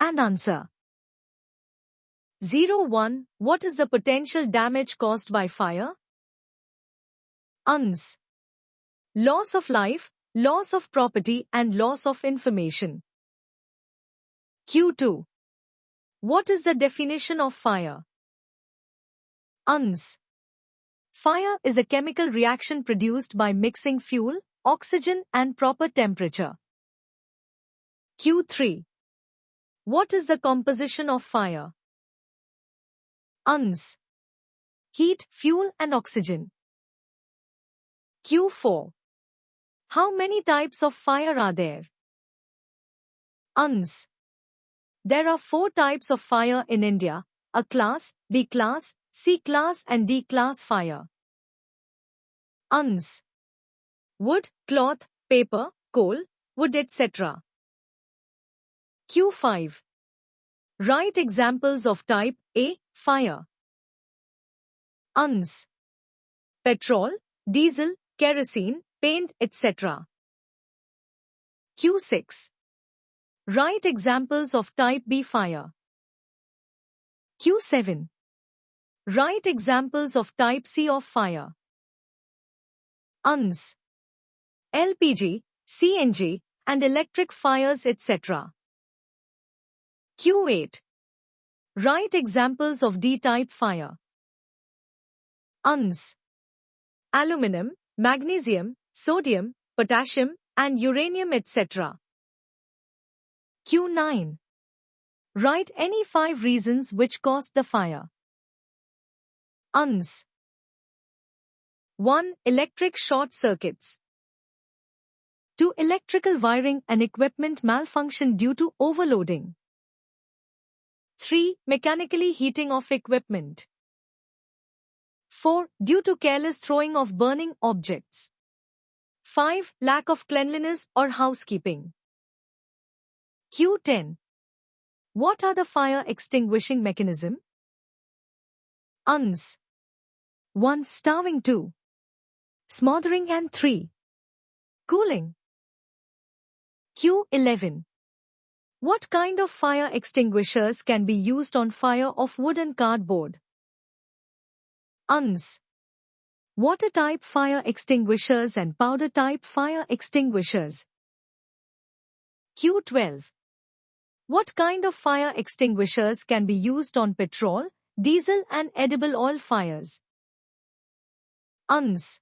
and answer. 01. What is the potential damage caused by fire? Ans. Loss of life, loss of property and loss of information. Q2. What is the definition of fire? Uns. Fire is a chemical reaction produced by mixing fuel, oxygen and proper temperature. Q3. What is the composition of fire? Uns. Heat, fuel and oxygen. Q4. How many types of fire are there? Uns. There are 4 types of fire in India: A class, B class, C class and D class fire. Uns. Wood, cloth, paper, coal, wood etc. Q5. Write examples of type A, fire. Uns. Petrol, diesel, kerosene, paint, etc. Q6. Write examples of type B fire. Q7. Write examples of type C of fire. Uns. LPG, CNG, and electric fires etc. Q8. Write examples of D-type fire. Uns. Aluminum, magnesium, sodium, potassium, and uranium etc. Q9. Write any 5 reasons which caused the fire. Uns. 1. Electric short circuits. 2. Electrical wiring and equipment malfunction due to overloading. 3. Mechanically heating of equipment. 4. Due to careless throwing of burning objects. 5. Lack of cleanliness or housekeeping. Q10. What are the fire extinguishing mechanism? Uns. 1. Starving. 2. Smothering and 3. Cooling. Q11. What kind of fire extinguishers can be used on fire of wood and cardboard? Uns. Water-type fire extinguishers and powder-type fire extinguishers. Q12. What kind of fire extinguishers can be used on petrol, diesel and edible oil fires? Uns.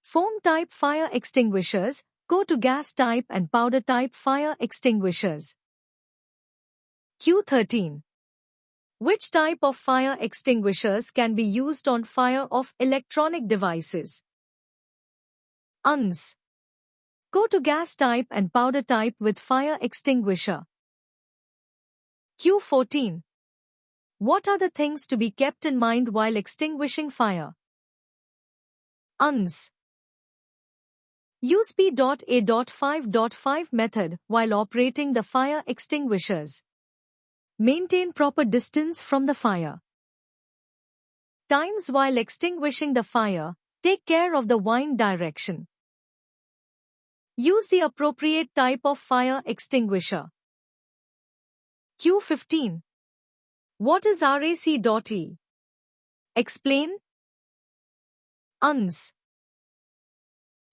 Foam-type fire extinguishers, go-to-gas type and powder-type fire extinguishers. Q13. Which type of fire extinguishers can be used on fire of electronic devices? Uns. Go-to-gas type and powder type with fire extinguisher. Q14. What are the things to be kept in mind while extinguishing fire? Uns. Use P.A.5.5 method while operating the fire extinguishers. Maintain proper distance from the fire. Times while extinguishing the fire, take care of the wind direction. Use the appropriate type of fire extinguisher. Q15. What is RAC.E? Explain. Uns.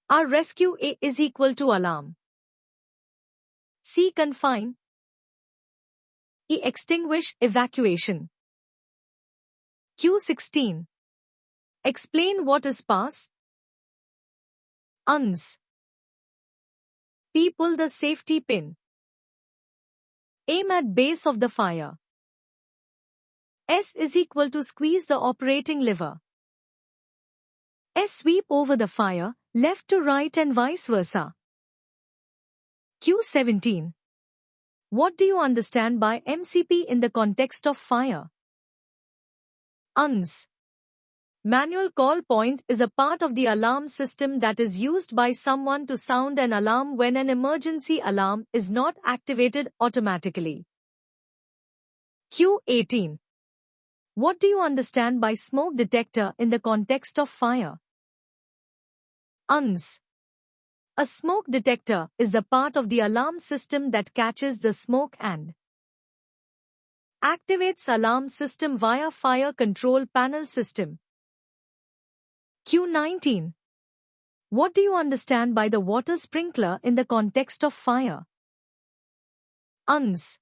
R rescue A is equal to alarm. C confine. E extinguish evacuation. Q16. Explain what is pass. Uns. P pull the safety pin. Aim at base of the fire. S is equal to squeeze the operating lever. S sweep over the fire, left to right and vice versa. Q17. What do you understand by MCP in the context of fire? Uns. Manual call point is a part of the alarm system that is used by someone to sound an alarm when an emergency alarm is not activated automatically. Q18. What do you understand by smoke detector in the context of fire? Uns. A smoke detector is the part of the alarm system that catches the smoke and activates alarm system via fire control panel system. Q19. What do you understand by the water sprinkler in the context of fire? UNS.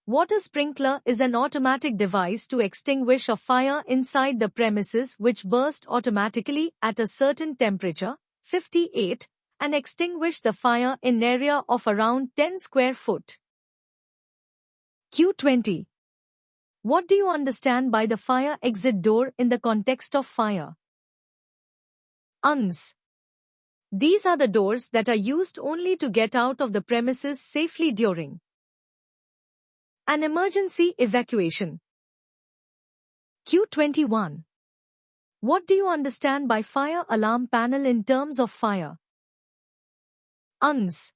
Water sprinkler is an automatic device to extinguish a fire inside the premises which burst automatically at a certain temperature, 58, and extinguish the fire in an area of around 10 square foot. Q20. What do you understand by the fire exit door in the context of fire? UNS. These are the doors that are used only to get out of the premises safely during an emergency evacuation. Q21. What do you understand by fire alarm panel in terms of fire? UNS.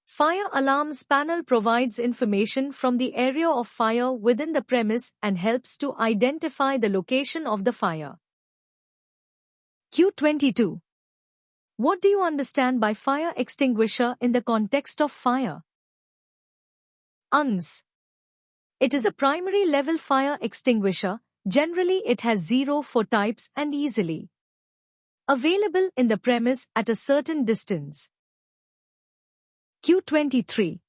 Fire alarms panel provides information from the area of fire within the premise and helps to identify the location of the fire. Q22. What do you understand by fire extinguisher in the context of fire? UNS. It is a primary level fire extinguisher. Generally it has 04 types and easily available in the premise at a certain distance. Q23.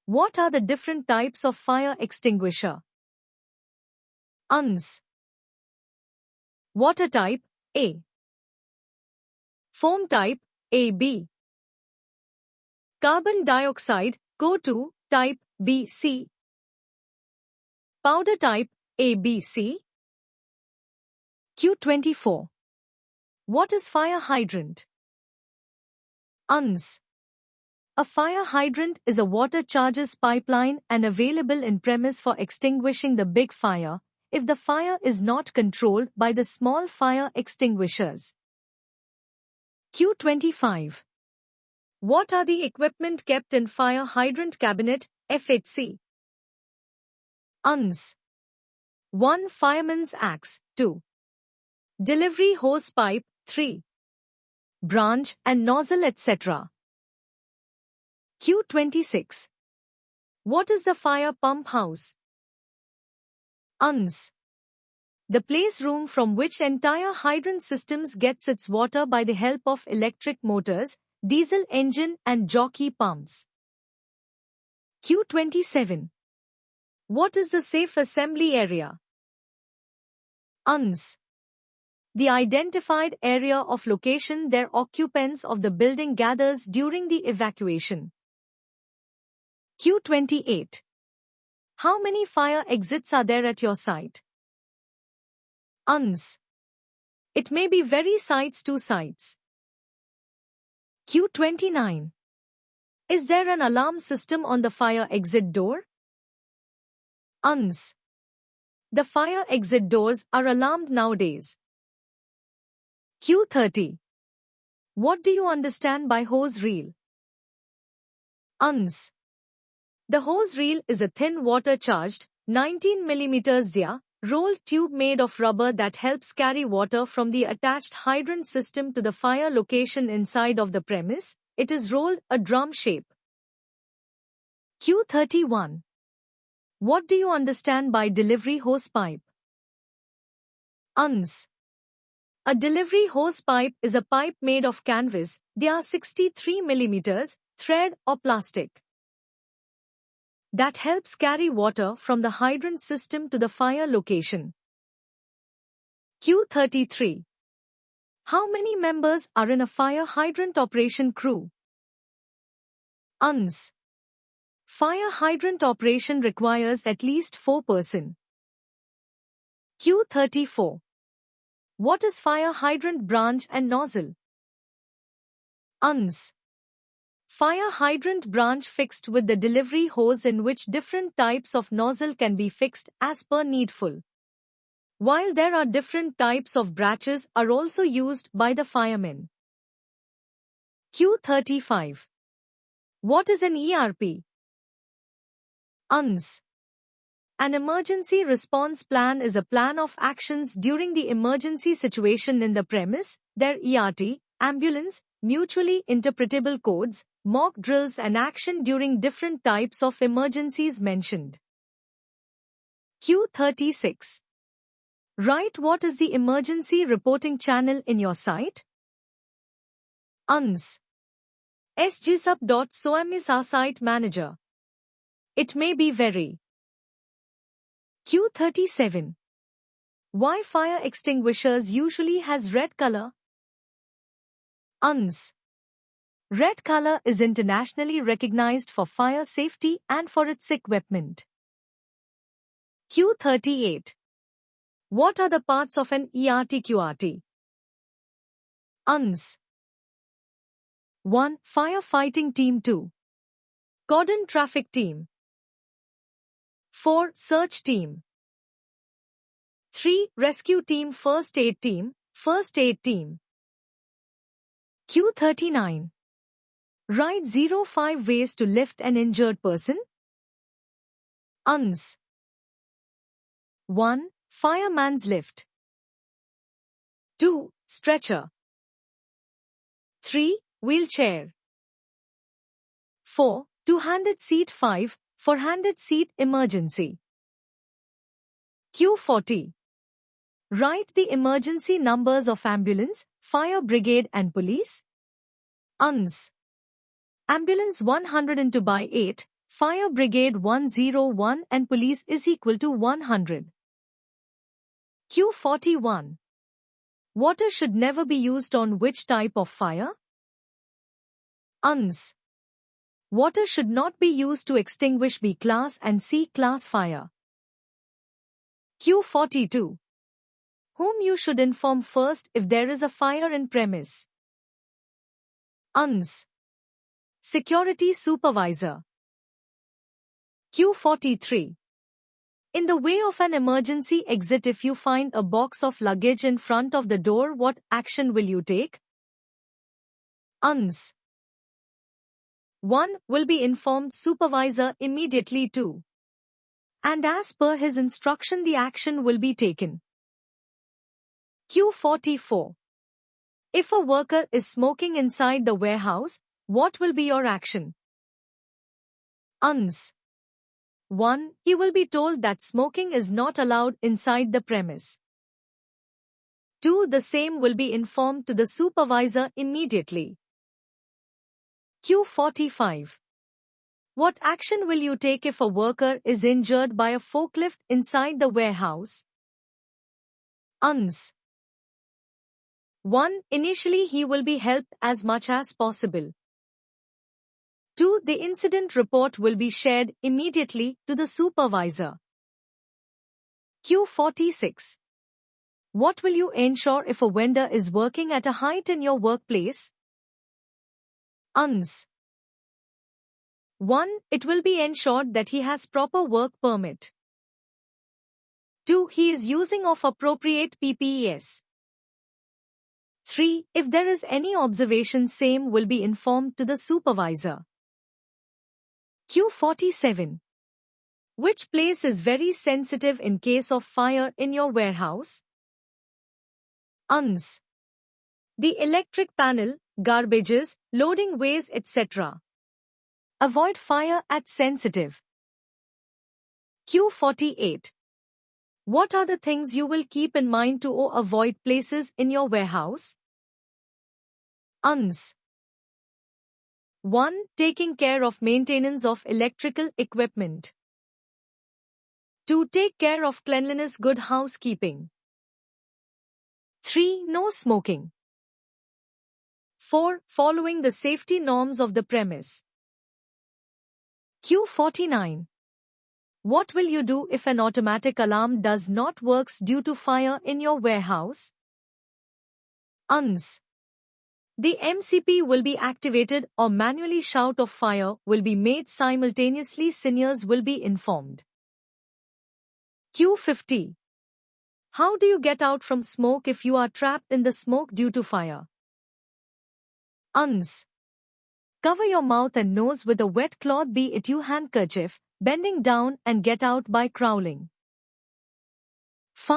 What are the different types of fire extinguisher? UNS. Water type, A. Foam type, AB. Carbon dioxide, CO2, type, BC. Powder type, ABC. Q24. What is fire hydrant? UNS. A fire hydrant is a water charges pipeline and available in premise for extinguishing the big fire, if the fire is not controlled by the small fire extinguishers. Q25. What are the equipment kept in fire hydrant cabinet, FHC? UNS. 1. Fireman's axe, 2. Delivery hose pipe, 3. Branch and nozzle etc. Q26. What is the fire pump house? UNS. The place room from which entire hydrant systems gets its water by the help of electric motors, diesel engine and jockey pumps. Q27. What is the safe assembly area? UNS. The identified area of location their occupants of the building gathers during the evacuation. Q28. How many fire exits are there at your site? UNS. It may be very sites to sites. Q29. Is there an alarm system on the fire exit door? UNS. The fire exit doors are alarmed nowadays. Q30. What do you understand by hose reel? UNS. The hose reel is a thin water-charged, 19 mm dia, rolled tube made of rubber that helps carry water from the attached hydrant system to the fire location inside of the premise. It is rolled a drum shape. Q31. What do you understand by delivery hose pipe? UNS. A delivery hose pipe is a pipe made of canvas, they are 63 mm, thread or plastic, that helps carry water from the hydrant system to the fire location. Q33. How many members are in a fire hydrant operation crew? UNS. Fire hydrant operation requires at least 4 persons. Q34. What is fire hydrant branch and nozzle? UNS. Fire hydrant branch fixed with the delivery hose in which different types of nozzle can be fixed as per needful. While there are different types of branches are also used by the firemen. Q35. What is an ERP? UNS. An emergency response plan is a plan of actions during the emergency situation in the premise, their ERT, ambulance, mutually interpretable codes, mock drills and action during different types of emergencies mentioned. Q36. Write what is the emergency reporting channel in your site? UNS. sgsub.com is our site manager. It may be very. Q37. Why fire extinguishers usually has red color? UNS. Red color is internationally recognized for fire safety and for its equipment. Q38. What are the parts of an ERTQRT? UNS. 1. Firefighting team. 2. Cordon traffic team. 4. Search team. 3. Rescue team. First aid team. First aid team. Q39. Write 05 ways to lift an injured person. UNS. 1. Fireman's lift. 2. Stretcher. 3. Wheelchair. 4. Two-handed seat. 5. Four-handed seat emergency. Q40. Write the emergency numbers of ambulance, fire brigade and police. UNS. Ambulance 102 by 8, fire brigade 101 and police is equal to 100. Q41. Water should never be used on which type of fire? UNS. Water should not be used to extinguish B class and C class fire. Q42. Whom you should inform first if there is a fire in premise? UNS. Security supervisor. Q43. In the way of an emergency exit, if you find a box of luggage in front of the door, what action will you take? UNS. 1. Will be informed supervisor immediately. 2. And as per his instruction the action will be taken. Q44. If a worker is smoking inside the warehouse, what will be your action? UNS. 1. He will be told that smoking is not allowed inside the premise. 2. The same will be informed to the supervisor immediately. Q45. What action will you take if a worker is injured by a forklift inside the warehouse? UNS. 1. Initially he will be helped as much as possible. 2. The incident report will be shared immediately to the supervisor. Q46. What will you ensure if a vendor is working at a height in your workplace? UNS. 1. It will be ensured that he has proper work permit. 2. He is using of appropriate PPEs. 3. If there is any observation, same will be informed to the supervisor. Q47. Which place is very sensitive in case of fire in your warehouse? UNS. The electric panel, garbages, loading ways, etc. Avoid fire at sensitive. Q48. What are the things you will keep in mind to avoid places in your warehouse? UNS. 1. Taking care of maintenance of electrical equipment. 2. Take care of cleanliness, good housekeeping. 3. No smoking. 4. Following the safety norms of the premise. Q49. What will you do if an automatic alarm does not work due to fire in your warehouse? UNS. The MCP will be activated or manually shout of fire will be made simultaneously. Seniors will be informed. Q50. How do you get out from smoke if you are trapped in the smoke due to fire? UNS. Cover your mouth and nose with a wet cloth, be it your handkerchief, bending down and get out by crawling.